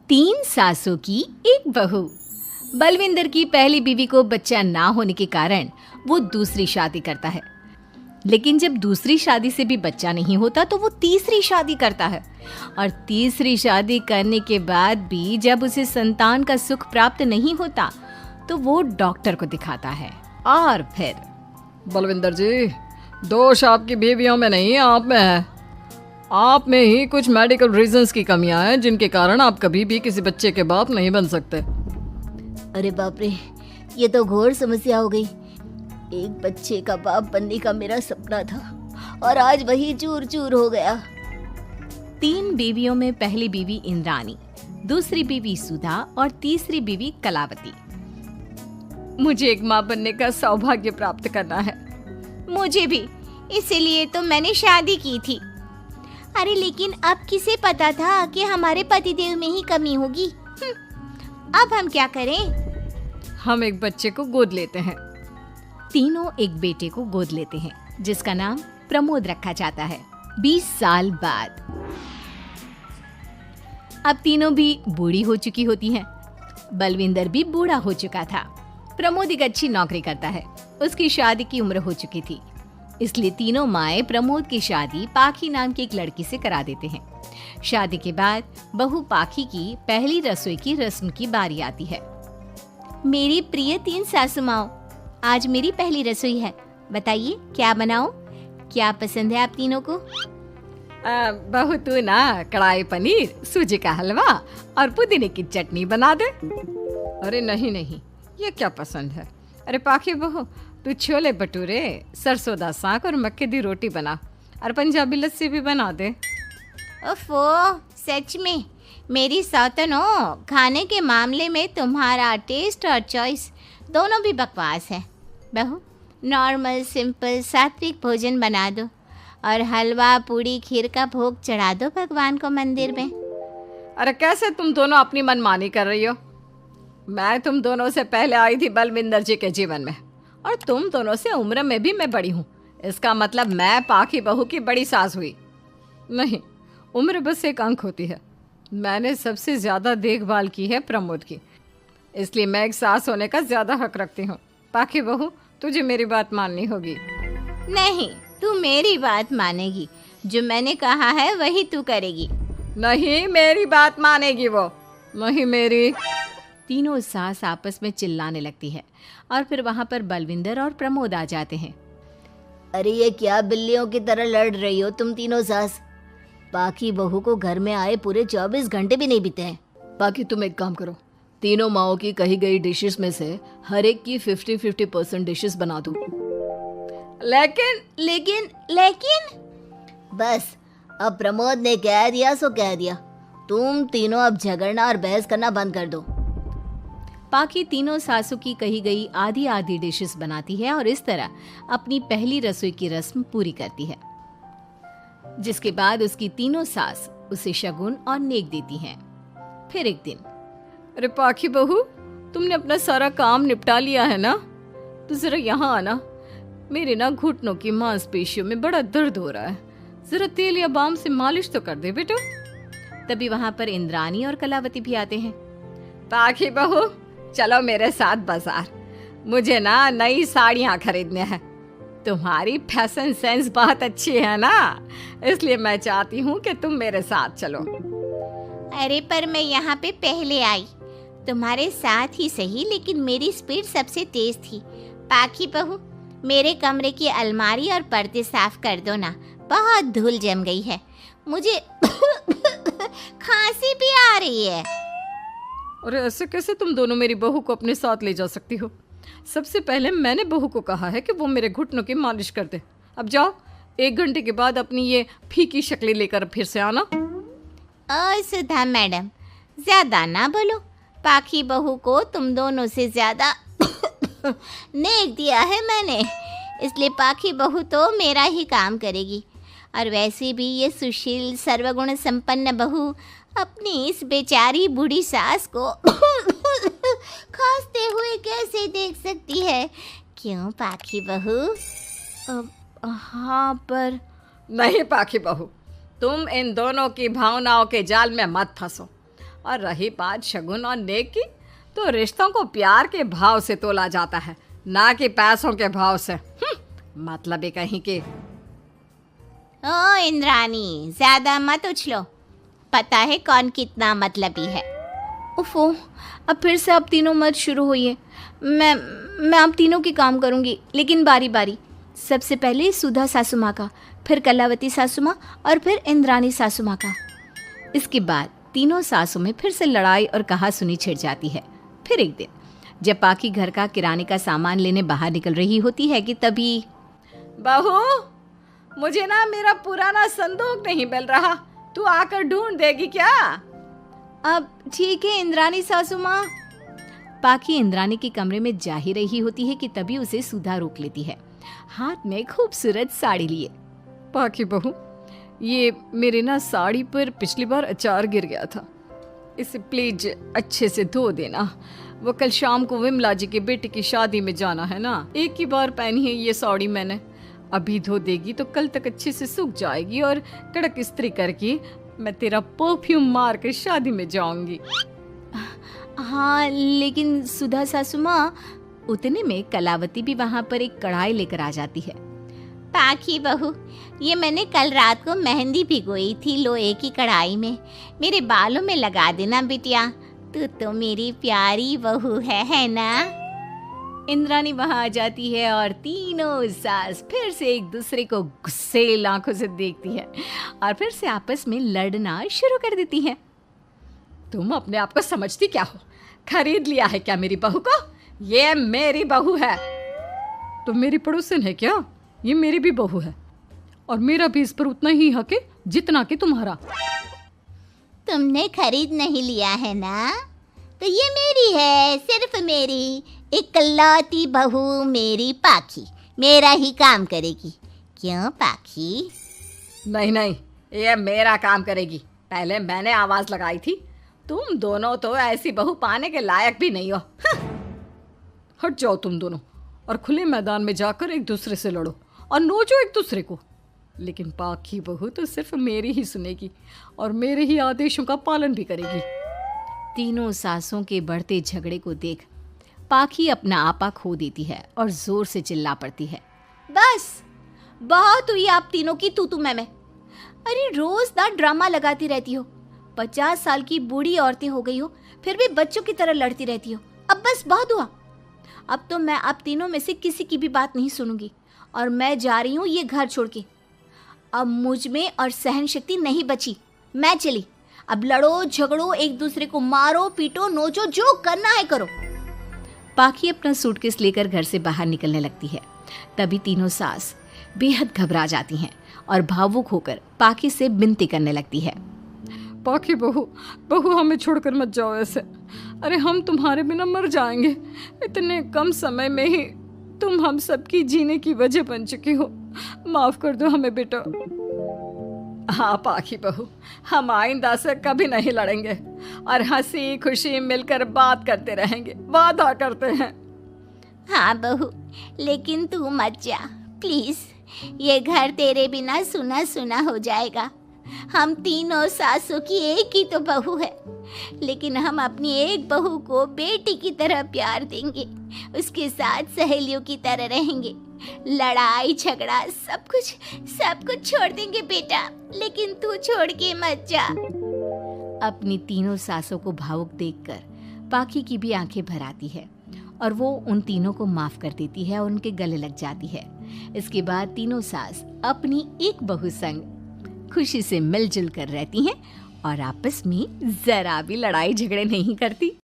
तीन सासों की एक बहू। बलविंदर की पहली बीवी को बच्चा ना होने के कारण वो दूसरी शादी करता है, लेकिन जब दूसरी शादी से भी बच्चा नहीं होता तो वो तीसरी शादी करता है। और तीसरी शादी करने के बाद भी जब उसे संतान का सुख प्राप्त नहीं होता तो वो डॉक्टर को दिखाता है। और फिर बलविंदर जी, दोष आपकी बीवियों में नहीं, आप में है। आप में ही कुछ मेडिकल रीजंस की कमियां हैं जिनके कारण आप कभी भी किसी बच्चे के बाप नहीं बन सकते। अरे बाप रे, ये तो घोर समस्या हो गई। एक बच्चे का बाप बनने का मेरा सपना था और आज वही चूर चूर हो गया। तीन बीवियों में पहली बीवी इंद्राणी, दूसरी बीवी सुधा और तीसरी बीवी कलावती। मुझे एक माँ बनने का सौभाग्य प्राप्त करना है। मुझे भी, इसीलिए तो मैंने शादी की थी। अरे लेकिन अब किसे पता था कि हमारे पतिदेव में ही कमी होगी। अब हम क्या करें? हम एक बच्चे को गोद लेते हैं। तीनों एक बेटे को गोद लेते हैं जिसका नाम प्रमोद रखा जाता है। 20 साल बाद अब तीनों भी बूढ़ी हो चुकी होती हैं। बलविंदर भी बूढ़ा हो चुका था। प्रमोद एक अच्छी नौकरी करता है। उसकी शादी की उम्र हो चुकी थी, इसलिए तीनों माएं प्रमोद की शादी पाखी नाम की एक लड़की से करा देते हैं। शादी के बाद बहू पाखी की पहली रसोई की रस्म की बारी आती है। मेरी प्रिय तीन सासू माओ, आज मेरी पहली रसोई है। बताइए क्या बनाऊं? क्या पसंद है आप तीनों को? बहू तू ना कढ़ाई पनीर, सूजी का हलवा और पुदीने की चटनी बना दे। अरे नहीं नहीं, ये क्या पसंद है? अरे पाखी बहू, तू छोले भटूरे, सरसों दा साग और मक्के दी रोटी बना और पंजाबी लस्सी भी बना दे। ओफो, सच में मेरी सौतन हो। खाने के मामले में तुम्हारा टेस्ट और चॉइस दोनों भी बकवास है। बहू, नॉर्मल सिंपल सात्विक भोजन बना दो और हलवा पूड़ी खीर का भोग चढ़ा दो भगवान को मंदिर में। अरे कैसे तुम दोनों अपनी मनमानी कर रही हो? मैं तुम दोनों से पहले आई थी बलविंदर जी के जीवन में, और तुम दोनों से उम्र में भी मैं बड़ी हूँ। इसका मतलब मैं पाखी बहू की बड़ी सास हुई? नहीं, उम्र बस एक अंक होती है। मैंने सबसे ज़्यादा देखभाल की है प्रमोद की, इसलिए मैं एक सास होने का ज़्यादा हक रखती हूँ। पाखी बहू, तुझे मेरी बात माननी होगी। नहीं, तू मेरी बात मानेगी। जो मैंने कहा है वही तू करेगी। नहीं, मेरी बात मानेगी वो। नहीं मेरी। तीनों सास आपस में चिल्लाने लगती है और फिर वहाँ पर बलविंदर और प्रमोद आ जाते हैं। अरे ये क्या बिल्लियों की तरह लड़ रही हो तुम तीनों सास? पाखी बहू को घर में आए पूरे 24 घंटे भी नहीं बीते हैं। बाकी तुम एक काम करो, तीनों माओं की कही गई डिशेस में से हर एक की 50-50% डिशेस बना दो। लेकिन लेकिन लेकिन बस, अब प्रमोद ने कह दिया सो कह दिया। तुम तीनों अब झगड़ना और बहस करना बंद कर दो। पाखी तीनों सासों की कही गई आधी आधी डिशेस बनाती है और इस तरह अपनी पहली रसोई की रस्म पूरी करती है, जिसके बाद उसकी तीनों सास उसे शगुन और नेक देती हैं। फिर एक दिन, अरे पाखी बहू, तुमने अपना सारा काम निपटा लिया है ना? तो जरा यहाँ आना। मेरे ना घुटनों की मांसपेशियों में बड़ा दर्द हो रहा है। जरा तेल या बाम से मालिश तो कर दे बेटा। तभी वहां पर इंद्राणी और कलावती भी आते हैं। पाखी बहू, चलो मेरे साथ बाजार। मुझे ना नई साड़ियाँ खरीदने हैं। तुम्हारी फैशन सेंस बहुत अच्छी है ना, इसलिए मैं चाहती हूँ कि तुम मेरे साथ चलो। अरे पर मैं यहाँ पे पहले आई, तुम्हारे साथ ही सही, लेकिन मेरी स्पीड सबसे तेज थी। पाखी बहू, मेरे कमरे की अलमारी और पर्दे साफ कर दो ना, बहुत धूल जम गई है। मुझे खांसी भी आ रही है। अरे ऐसे कैसे तुम दोनों मेरी बहू को अपने साथ ले जा सकती हो? सबसे पहले मैंने बहू को कहा है कि वो मेरे घुटनों की मालिश कर दे। अब जाओ, 1 घंटे के बाद अपनी ये फीकी शक्लें लेकर फिर से आना। सुधा मैडम, ज्यादा ना बोलो। पाखी बहू को तुम दोनों से ज्यादा नेक दिया है मैंने, इसलिए पाखी बहू तो मेरा ही काम करेगी। और वैसे भी ये सुशील सर्वगुण संपन्न बहू अपनी इस बेचारी बूढ़ी सास को खांसते हुए कैसे देख सकती है? क्यों पाखी बहू? हाँ, पर नहीं पाखी बहू, तुम इन दोनों की भावनाओं के जाल में मत फंसो और रही बात शगुन और नेक की, तो रिश्तों को प्यार के भाव से तोला जाता है, ना कि पैसों के भाव से। मतलब ही कहीं के। ओ इंद्रानी, ज्यादा मत उछलो, पता है कौन कितना मतलबी है। उफो, अब फिर से आप तीनों मत शुरू होइए। मैं आप तीनों की काम करूंगी, लेकिन बारी बारी। सबसे पहले सुधा सासू माँ का, फिर कलावती सासू माँ और फिर इंद्रानी सासू माँ का। इसके बाद तीनों सासू में फिर से लड़ाई और कहासुनी छिड़ जाती है। फिर एक दिन जब पाकी घर का किराने का सामान लेने बाहर निकल रही होती है कि तभी, बहू, मुझे ना मेरा पुराना संदूक नहीं मिल रहा, तू आकर ढूंढ देगी क्या? अब ठीक है इंद्रानी सासू माँ। पाकी इंद्रानी के कमरे में जा ही रही होती है कि तभी उसे सुधा रोक लेती है, हाथ में खूबसूरत साड़ी लिए। पाकी बहू, ये मेरे ना साड़ी पर पिछली बार अचार गिर गया था, इसे प्लीज अच्छे से धो देना। वो कल शाम को विमला जी के बेटे की शादी में जाना है ना, एक ही बार पहनी है ये साड़ी मैंने। अभी धो देगी तो कल तक अच्छे से सूख जाएगी और कड़क इस्त्री करके मैं तेरा परफ्यूम मार कर शादी में जाऊंगी। हाँ, लेकिन सुधा सासू माँ, उतने में कलावती भी वहाँ पर एक कढ़ाई लेकर आ जाती है। पाखी बहू, ये मैंने कल रात को मेहंदी भिगोई थी लोहे की कढ़ाई में, मेरे बालों में लगा देना बिटिया, तू तो मेरी प्यारी बहू है ना? इंद्रानी वहाँ आ जाती है और तीनों सास फिर से एक दूसरे को गुस्सेल आंखों से देखती है और फिर से आपस में लड़ना शुरू कर देती है। तुम अपने आप को समझती क्या हो? खरीद लिया है क्या मेरी बहू को? ये मेरी बहू है। तो मेरी पड़ोसन है क्या? ये मेरी भी बहू है और मेरा भी इस पर उतना ही हक है जितना कि तुम्हारा। तुमने खरीद नहीं लिया है ना, तो ये मेरी है, सिर्फ मेरी, इकलौती बहू मेरी पाखी, मेरा ही काम करेगी। क्यों पाखी? नहीं नहीं, ये मेरा काम करेगी। पहले मैंने आवाज लगाई थी। तुम दोनों तो ऐसी बहू पाने के लायक भी नहीं हो। हट जाओ तुम दोनों और खुले मैदान में जाकर एक दूसरे से लड़ो और नोचो एक दूसरे को। लेकिन पाखी बहू तो सिर्फ मेरी ही सुनेगी और मेरे ही आदेशों का पालन भी करेगी। तीनों सासों के बढ़ते झगड़े को देख पाखी अपना आपा खो देती है और जोर से चिल्ला पड़ती है, बस बहुत हुई आप तीनों की तू मैं। अरे रोज ना ड्रामा लगाती रहती हो, 50 साल की बूढ़ी औरतें हो गई हो, फिर भी बच्चों की तरह लड़ती रहती हो। अब बस बहुत हुआ। अब तो मैं आप तीनों में से किसी की भी बात नहीं सुनूंगी और मैं जा रही हूँ ये घर छोड़ के। अब मुझ में और सहन शक्ति नहीं बची, मैं चली। अब लड़ो झगड़ो, एक दूसरे को मारो पीटो नोचो, जो करना है करो। पाखी अपना सूटकेस लेकर घर से बाहर निकलने लगती है। तभी तीनों सास बेहद घबरा जाती हैं और भावुक होकर पाखी से विनती करने लगती है, पाखी बहू हमें छोड़कर मत जाओ ऐसे। अरे हम तुम्हारे बिना मर जाएंगे। इतने कम समय में ही तुम हम सबकी जीने की वजह बन चुकी हो। माफ कर दो हमें बेटा। हाँ पाखी बहू, हम आइंदा से कभी नहीं लड़ेंगे और हंसी खुशी मिलकर बात करते रहेंगे, वादा करते हैं। हाँ बहू, लेकिन तू मत जा प्लीज, ये घर तेरे बिना सुना सुना हो जाएगा। हम तीनों सासों की एक ही तो बहू है, लेकिन हम अपनी एक बहू को बेटी की तरह प्यार देंगे, उसके साथ सहेलियों की तरह रहेंगे। लड़ाई झगड़ा सब कुछ छोड़ देंगे बेटा, लेकिन तू छोड़ के मत जा। अपनी तीनों सासों को भावुक देखकर पाखी की भी आंखें भर आती है और वो उन तीनों को माफ कर देती है और उनके गले लग जाती है। इसके बाद तीनों सास अपनी एक बहू संग खुशी से मिलजुल कर रहती हैं और आपस में जरा भी लड़ाई झगड़े नहीं करती।